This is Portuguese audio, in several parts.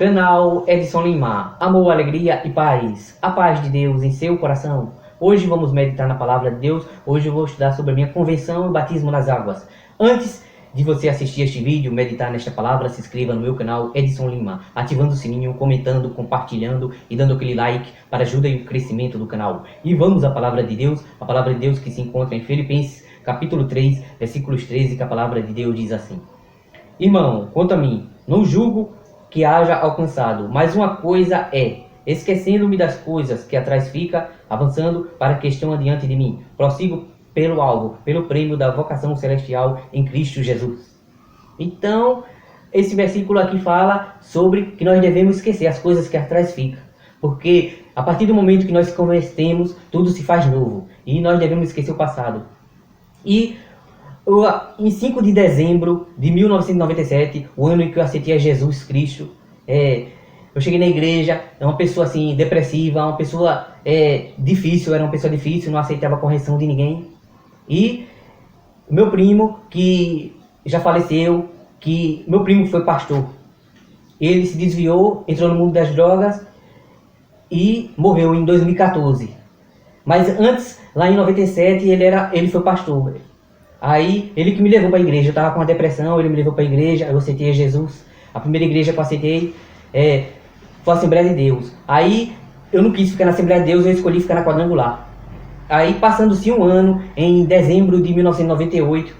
Canal Edson Lima, amor, alegria e paz. A paz de Deus em seu coração. Hoje vamos meditar na palavra de Deus. Hoje eu vou estudar sobre a minha conversão e batismo nas águas. Antes de você assistir este vídeo, meditar nesta palavra, se inscreva no meu canal Edson Lima, ativando o sininho, comentando, compartilhando e dando aquele like para ajuda e o crescimento do canal. E vamos à palavra de Deus, a palavra de Deus que se encontra em Filipenses, capítulo 3, versículos 13, que a palavra de Deus diz assim: Irmão, quanto a mim, não julgo que haja alcançado, mas uma coisa é, esquecendo-me das coisas que atrás fica, avançando para a questão adiante de mim, prossigo pelo alvo, pelo prêmio da vocação celestial em Cristo Jesus. Então, esse versículo aqui fala sobre que nós devemos esquecer as coisas que atrás ficam, porque a partir do momento que nós se convertemos, tudo se faz novo, e nós devemos esquecer o passado. E em 5 de dezembro de 1997, o ano em que eu aceitei a Jesus Cristo, eu cheguei na igreja, uma pessoa assim, depressiva, uma pessoa difícil, era uma pessoa difícil, não aceitava a correção de ninguém. E meu primo, que já faleceu, que meu primo foi pastor, ele se desviou, entrou no mundo das drogas e morreu em 2014. Mas antes, lá em 97, ele foi pastor. Aí, ele que me levou para a igreja. Eu estava com uma depressão, ele me levou para a igreja, eu aceitei Jesus. A primeira igreja que eu aceitei foi a Assembleia de Deus. Aí, eu não quis ficar na Assembleia de Deus, eu escolhi ficar na Quadrangular. Aí, passando-se um ano, em dezembro de 1998,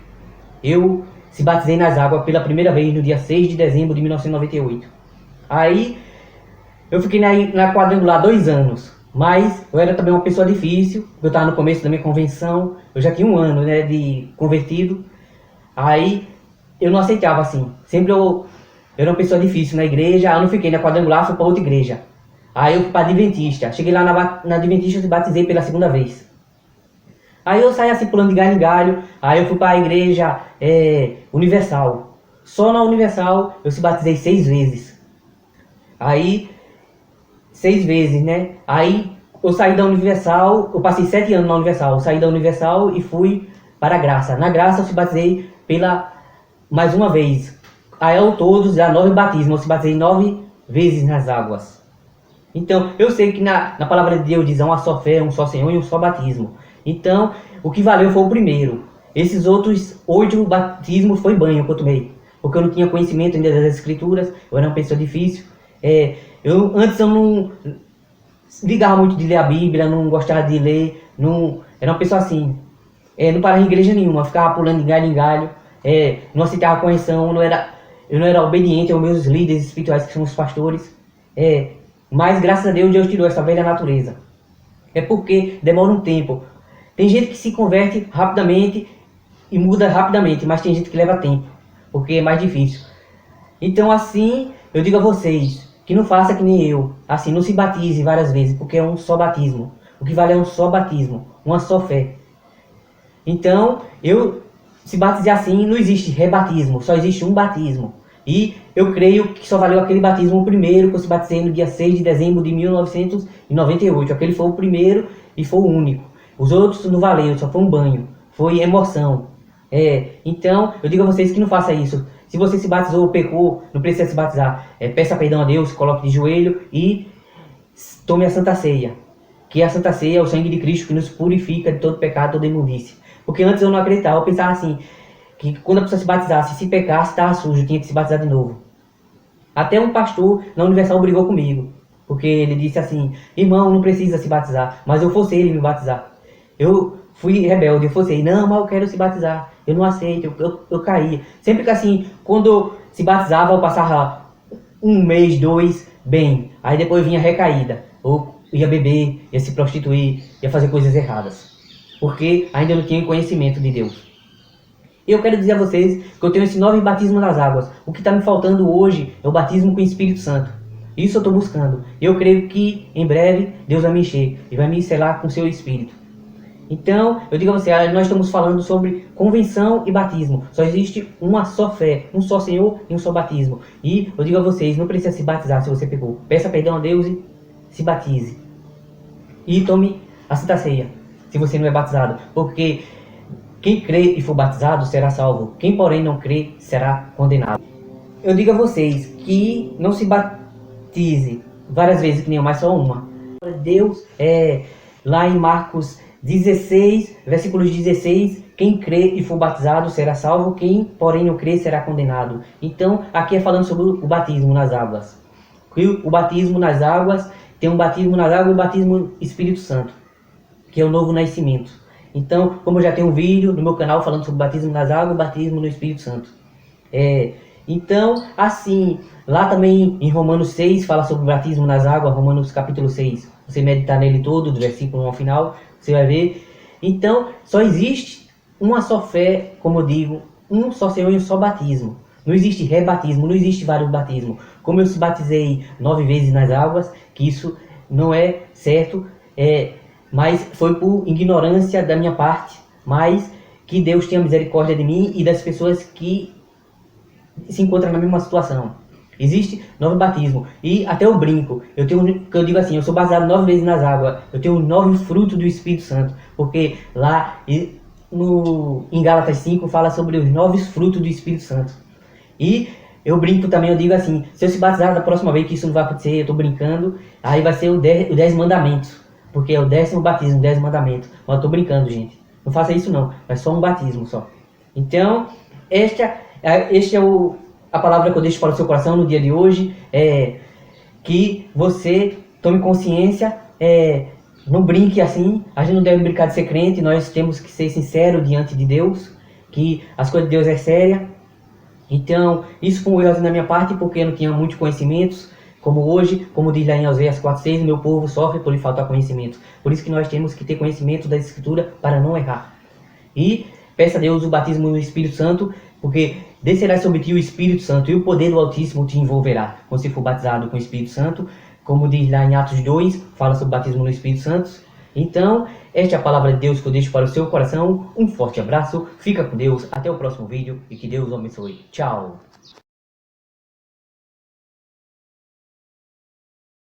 eu se batizei nas águas pela primeira vez, no dia 6 de dezembro de 1998. Aí, eu fiquei na Quadrangular 2 anos. Mas eu era também uma pessoa difícil, eu estava no começo da minha convenção, eu já tinha um ano de convertido. Aí eu não aceitava assim, sempre eu era uma pessoa difícil na igreja, eu não fiquei na Quadrangular, fui para outra igreja. Aí eu fui para Adventista, cheguei lá na Adventista e batizei pela segunda vez. Aí eu saí assim pulando de galho em galho, aí eu fui para a igreja Universal. Só na Universal eu se batizei 6 vezes. Aí 6 vezes, né? Aí eu saí da Universal, eu passei 7 anos na Universal, eu saí da Universal e fui para a Graça. Na Graça eu se batizei mais uma vez. Aí ao todo, já 9 batismos, eu se batizei 9 vezes nas águas. Então, eu sei que na palavra de Deus diz uma só fé, um só Senhor e um só batismo. Então, o que valeu foi o primeiro. Esses outros 8 batismos foi banho que eu tomei, porque eu não tinha conhecimento ainda das Escrituras, eu era uma pessoa difícil. Antes eu não ligava muito de ler a Bíblia, não gostava de ler, era uma pessoa assim, não parava em igreja nenhuma, ficava pulando de galho em galho, não aceitava correção, eu não era obediente aos meus líderes espirituais, que são os pastores, mas graças a Deus, Deus tirou essa velha natureza. É porque demora um tempo. Tem gente que se converte rapidamente e muda rapidamente, mas tem gente que leva tempo, porque é mais difícil. Então assim, eu digo a vocês, que não faça que nem eu, assim, não se batize várias vezes, porque é um só batismo. O que vale é um só batismo, uma só fé. Então, eu se batizar assim, não existe rebatismo, só existe um batismo. E eu creio que só valeu aquele batismo o primeiro, que eu se batizei no dia 6 de dezembro de 1998. Aquele foi o primeiro e foi o único. Os outros não valeu, só foi um banho, foi emoção. Então, eu digo a vocês que não faça isso. Se você se batizou ou pecou, não precisa se batizar. Peça perdão a Deus, coloque de joelho e tome a Santa Ceia. Que a Santa Ceia é o sangue de Cristo que nos purifica de todo pecado, toda imundície. Porque antes eu não acreditava, eu pensava assim, que quando a pessoa se batizasse, se pecasse, estava sujo, tinha que se batizar de novo. Até um pastor na Universal brigou comigo, porque ele disse assim: irmão, não precisa se batizar, mas eu forcei ele me batizar. Eu fui rebelde, eu forcei, não, mas eu quero se batizar, eu não aceito, eu caía. Sempre que assim, quando eu se batizava, eu passava 1 mês, 2, bem, aí depois vinha recaída, ou ia beber, ia se prostituir, ia fazer coisas erradas, porque ainda não tinha conhecimento de Deus. Eu quero dizer a vocês que eu tenho esse 9 batismo nas águas. O que está me faltando hoje é o batismo com o Espírito Santo. Isso eu estou buscando. Eu creio que em breve Deus vai me encher e vai me selar com seu Espírito. Então, eu digo a você, nós estamos falando sobre convenção e batismo. Só existe uma só fé, um só Senhor e um só batismo. E eu digo a vocês, não precisa se batizar se você pecou. Peça perdão a Deus e se batize. E tome a Santa Ceia, se você não é batizado. Porque quem crê e for batizado será salvo. Quem, porém, não crê será condenado. Eu digo a vocês que não se batize várias vezes, que nem eu, mas só uma. Deus, lá em Marcos 16, versículos 16, quem crê e for batizado será salvo, quem porém não crê será condenado. Então, aqui é falando sobre o batismo nas águas. O batismo nas águas, tem um batismo nas águas e o batismo no Espírito Santo, que é o novo nascimento. Então, como eu já tenho um vídeo no meu canal falando sobre o batismo nas águas e o batismo no Espírito Santo. Então, assim, lá também em Romanos 6 fala sobre o batismo nas águas, Romanos capítulo 6. Você meditar nele todo, do versículo 1 ao final, você vai ver. Então, só existe uma só fé, como eu digo, um só Senhor e um só batismo. Não existe rebatismo, não existe vários batismos. Como eu se batizei 9 vezes nas águas, que isso não é certo, mas foi por ignorância da minha parte, mas que Deus tenha misericórdia de mim e das pessoas que se encontram na mesma situação. Existe 9 batismos. E até eu brinco. Eu digo assim, eu sou batizado 9 vezes nas águas. Eu tenho 9 frutos do Espírito Santo. Porque lá em Gálatas 5 fala sobre os 9 frutos do Espírito Santo. E eu brinco também, eu digo assim, se eu se batizar da próxima vez, que isso não vai acontecer, eu tô brincando, aí vai ser o 10 mandamentos. Porque é o 10º batismo, 10 mandamentos. Mas eu tô brincando, gente. Não faça isso não. É só um batismo só. Então, esta é a palavra que eu deixo para o seu coração no dia de hoje, que você tome consciência, não brinque assim, a gente não deve brincar de ser crente, nós temos que ser sinceros diante de Deus, que as coisas de Deus é séria. Então, isso foi um erro da minha parte, porque eu não tinha muitos conhecimentos, como hoje, como diz lá em Oséias 4:6, meu povo sofre por lhe faltar conhecimento. Por isso que nós temos que ter conhecimento da Escritura para não errar. E peça a Deus o batismo no Espírito Santo, porque descerá sobre ti o Espírito Santo e o poder do Altíssimo te envolverá. Quando você for batizado com o Espírito Santo, como diz lá em Atos 2, fala sobre o batismo no Espírito Santo. Então, esta é a palavra de Deus que eu deixo para o seu coração. Um forte abraço, fica com Deus, até o próximo vídeo e que Deus o abençoe. Tchau!